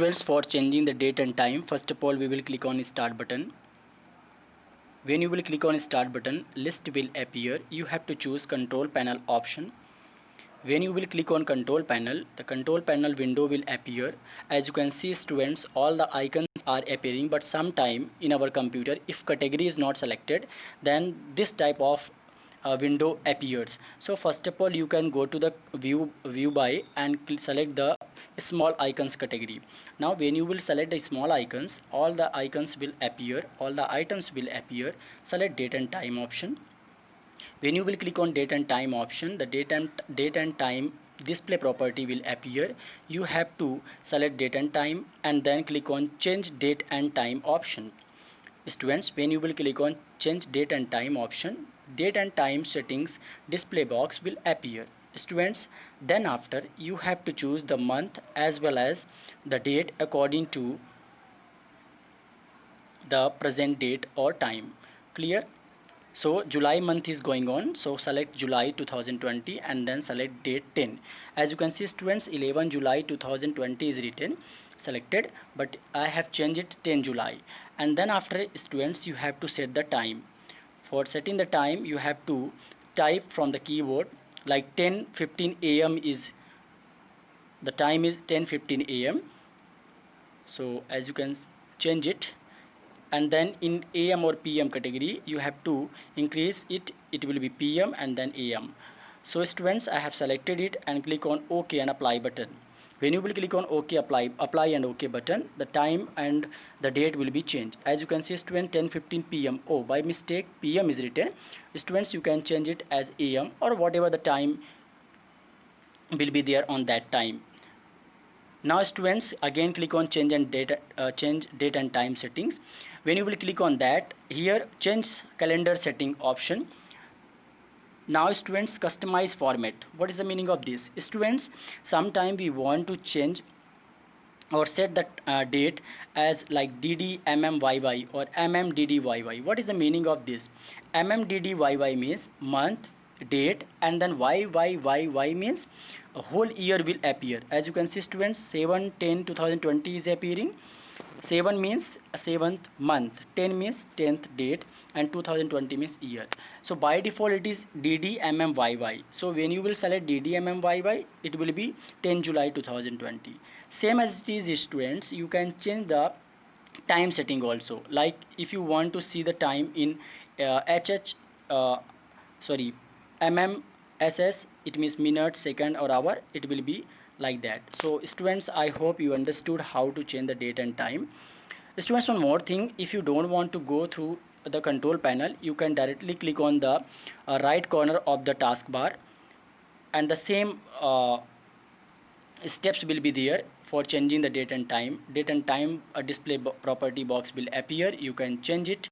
Students, for changing the date and time, first of all we will click on start button. When you will click on start button, list will appear. You have to choose control panel option. When you will click on control panel, the control panel window will appear. As you can see, students, all the icons are appearing, but sometime in our computer, if category is not selected, then this type of window appears. So first of all, you can go to the view by and select the small icons category. Now when you will select the small icons, all the icons will appear, all the items will appear. Select date and time option. When you will click on date and time option, the date and time display property will appear. You have to select date and time and then click on change date and time option. Students, when you will click on change date and time option, date and time settings display box will appear. Students, then after you have to choose the month as well as the date according to the present date or time. Clear? So July month is going on, so select July 2020 and then select date 10. As you can see, students, 11 July 2020 is written, selected, but I have changed it 10 July. And then after, students, you have to set the time. For setting the time, you have to type from the keyboard like 10:15 a.m. is the time is 10:15 a.m. So as you can change it, and then in AM or PM category you have to increase it, it will be PM and then AM. So students, I have selected it and click on OK and apply button. When you will click on OK, apply and OK button, the time and the date will be changed. As you can see, student, 10:15 PM. Oh, by mistake PM is written. Students, you can change it as AM or whatever the time will be there on that time. Now students, again click on change date and time settings. When you will click on that, here change calendar setting option. Now students, customize format. What is the meaning of this? Students, sometime we want to change or set the date as like DDMMYY or MMDDYY. What is the meaning of this? MMDDYY means month, date, and then YYYY means a whole year will appear. As you can see, students, 7/10/2020 is appearing. 7 means 7th month, 10 means 10th date, and 2020 means year. So by default it is DDMMYY. So when you will select DDMMYY, it will be 10 July 2020. Same as it is, students, you can change the time setting also. Like if you want to see the time in MMSS, it means minute, second or hour, it will be like that. So students, I hope you understood how to change the date and time. Students, one more thing, if you don't want to go through the control panel, you can directly click on the right corner of the taskbar, and the same steps will be there for changing the date and time. Date and time display property box will appear. You can change it.